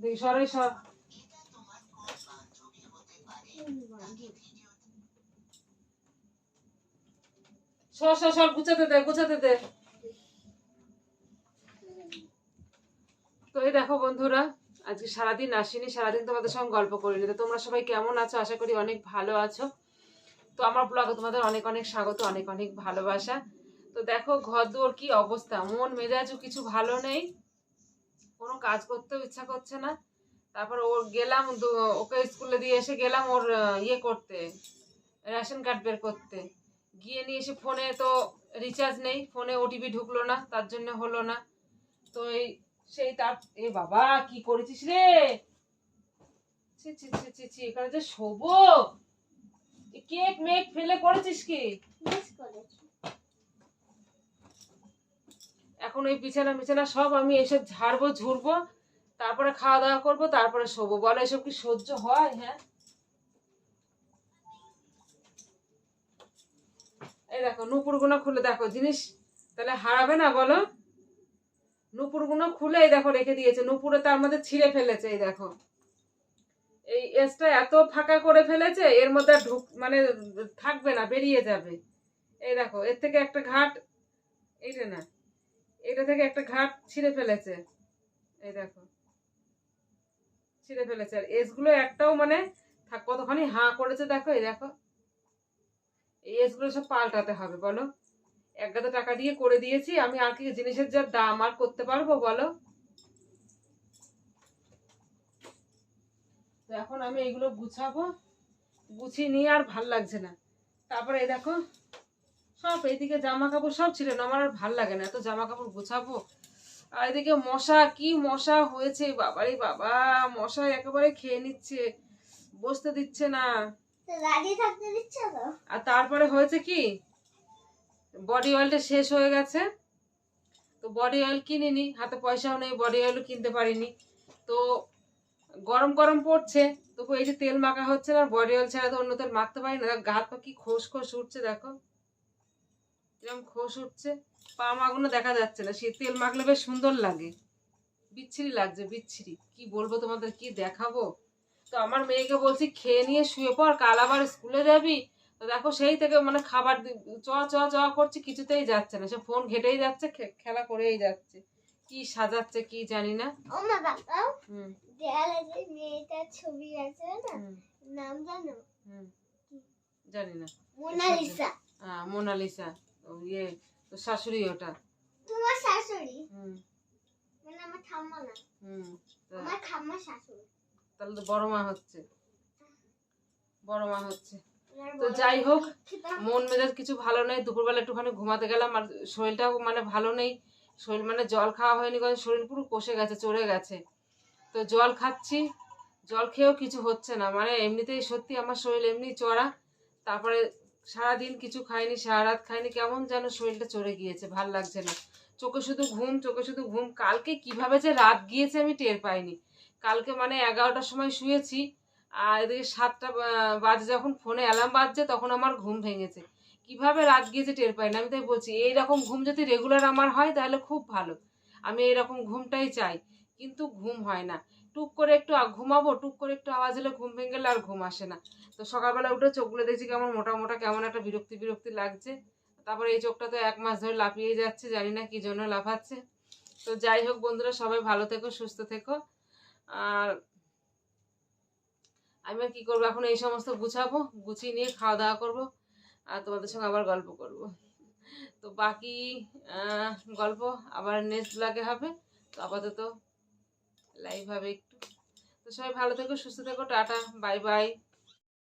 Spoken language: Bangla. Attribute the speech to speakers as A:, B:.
A: দেখি সরাই সর সর সর সর গুছাতে দে গুছাতে দে। তো এই দেখো বন্ধুরা, আজকে সারাদিন আসিনি, সারাদিন তোমাদের সঙ্গে গল্প করিনি। তো তোমরা সবাই কেমন আছো? আশা করি অনেক ভালো আছো। তো আমার ব্লগে তোমাদের অনেক অনেক স্বাগত, অনেক অনেক ভালোবাসা। তো দেখো ঘর দুয়ার কি অবস্থা, মন মেজাজও কিছু ভালো নেই, কোনো কাজ করতেও ইচ্ছা করছে না। তারপর ওর গেলাম, ওকে স্কুলে দিয়ে এসে গেলাম ওর ইয়ে করতে, রেশন কার্ড বের করতে। গিয়ে নিয়ে এসে ফোনে তো রিচার্জ নেই, ফোনে ওটিপি ঢুকলো না, তার জন্য হলো না। তো এই সেই তার এ বাবা কি করেছিস রে? ছি ছি ছি ছি ছি, এখানে যে শোবো, কেক মেক ফেলে করেছিস কি? এখন ওই বিছানা বিছানা সব আমি এসব ঝাড়বো ঝুড়বো, তারপরে খাওয়া দাওয়া করবো, তারপরে শোবো। বলো এসব কি সহ্য হয়? হ্যাঁ, এই দেখো নুপুর গুলো খুলে দেখো, জিনিস তাহলে হারাবে না বলো? নুপুর গুলো খুলে এই দেখো রেখে দিয়েছে, নুপুরে তার মধ্যে ছিঁড়ে ফেলেছে। এই দেখো এই এসটা এত ফাঁকা করে ফেলেছে, এর মধ্যে আর মানে থাকবে না, বেরিয়ে যাবে। এই দেখো এর থেকে একটা ঘাট, এইটা না, এটা থেকে একটা ঘাট ছিঁড়ে ফেলেছে। এই দেখো ছিঁড়ে ফেলেছে, আর এসগুলো একটাও মানে থাক, কতখানি হাঁ করেছে দেখো। এই দেখো এই এসগুলো সব পাল্টাতে হবে বলো? এক গাদা টাকা দিয়ে করে দিয়েছি আমি, আর কি জিনিসের যা দাম আর করতে পারবো বলো? তো এখন আমি এইগুলো গুছাবো, গুছিয়ে নিয়ে আর ভাল লাগছে না। তারপরে এই দেখো সব এইদিকে জামা কাপড় সব ছিলেন, আমার আর ভাল লাগে না এত জামা কাপড় গুছাবো। আর এদিকে মশা, কি মশা হয়েছে বাবারে বাবা, মশা একেবারে খেয়ে নিচ্ছে, বসতে দিচ্ছে না। আর তারপরে হয়েছে কি, বডি অয়েলটা শেষ হয়ে গেছে, তো বডি অয়েল কিনিনি, হাতে পয়সাও নেই, বডি অয়েলও কিনতে পারিনি। তো গরম গরম পড়ছে, তবু এই যে তেল মাখা হচ্ছে না, বডি অয়েল ছাড়া তো অন্য তেল মাখতে পারি না। গা হাত পা কি খোস খোস উঠছে দেখো, এরকম খোস উঠছে, পা মাগুলো দেখা যাচ্ছে না। সে তেল মাখলে বেশ সুন্দর লাগে, বিচ্ছিরি লাগছে, বিচ্ছিরি কি বলবো তোমাদের, কি দেখাবো। তো আমার মেয়েকে বলছি খেয়ে নিয়ে শুয়ে পড়, কাল আবার স্কুলে যাবি। তো দেখো সেই থেকে মানে খাবার চ চ চ করছে, কিছুতেই যাচ্ছে না, সে ফোন ঘেটেই যাচ্ছে, খেলা করেই যাচ্ছে, কি সাজাচ্ছে কি জানি না। ও মা বাবা, দেয়ালে যে মেয়েটার ছবি আছে না, নাম জানো? জানি না। মোনালিসা। হ্যাঁ মোনালিসা, ইয়ে তো শাশুড়ি, ওটা তোমার শাশুড়ি? মানে আমার ঠাম্মা না। আমার ঠাম্মা শাশুড়ি। তাহলে তো বড় মা হচ্ছে, বড় মা হচ্ছে। তো যাই হোক, মন মেজাজ কিছু ভালো নেই। দুপুরবেলা একটুখানি ঘুমাতে গেলাম, আর শরীরটাও মানে ভালো নেই। শরীর মানে জল খাওয়া হয়নি, কারণ শরীর পুরো কষে গেছে, চড়ে গেছে। তো জল খাচ্ছি, জল খেয়েও কিছু হচ্ছে না, মানে এমনিতেই সত্যি আমার শরীর এমনি চড়া। তারপরে সারাদিন কিছু খাইনি, সারা রাত খাইনি, কেমন যেন শরীরটা চড়ে গিয়েছে, ভাল লাগছে না। চোখে শুধু ঘুম, চোখে শুধু ঘুম। কালকে কিভাবে যে রাত গিয়েছে আমি টের পাইনি। কালকে মানে 11টার সময় শুয়েছি, আর এদিকে 7টা বাজে, যখন ফোনে অ্যালার্ম বাজছে তখন আমার ঘুম ভেঙেছে। কিভাবে রাত গিয়েছে টের পাইনি। আমি তাই বলছি, এইরকম ঘুম যদি রেগুলার আমার হয় তাহলে খুব ভালো, আমি এইরকম ঘুমটাই চাই। কিন্তু ঘুম হয় না, টুক করে একটু ঘুমাবো, টুক করে একটু আওয়াজ হলে ঘুম ভেঙে গেলে আর ঘুম আসে না। তো সকালবেলা উঠে চোখগুলো দেখছি কেমন মোটা মোটা, কেমন একটা বিরক্তি বিরক্তি লাগছে। তারপরে এই চোখটা তো 1 মাস ধরে লাফিয়ে যাচ্ছে, জানি না কি জন্য লাফাচ্ছে। তো যাই হোক বন্ধুরা, সবাই ভালো থেকো, সুস্থ থেকো। আর আমি আর কি করবো, এখন এই সমস্ত গুছাবো, গুছিয়ে নিয়ে খাওয়া দাওয়া করবো, আর তোমাদের সঙ্গে আবার গল্প করব। তো বাকি গল্প আবার নেক্সট ব্লগে হবে। তো আপাতত লাইভ হবে একটু। তো সবাই ভালো থেকো, সুস্থ থেকো, টাটা, বাই বাই।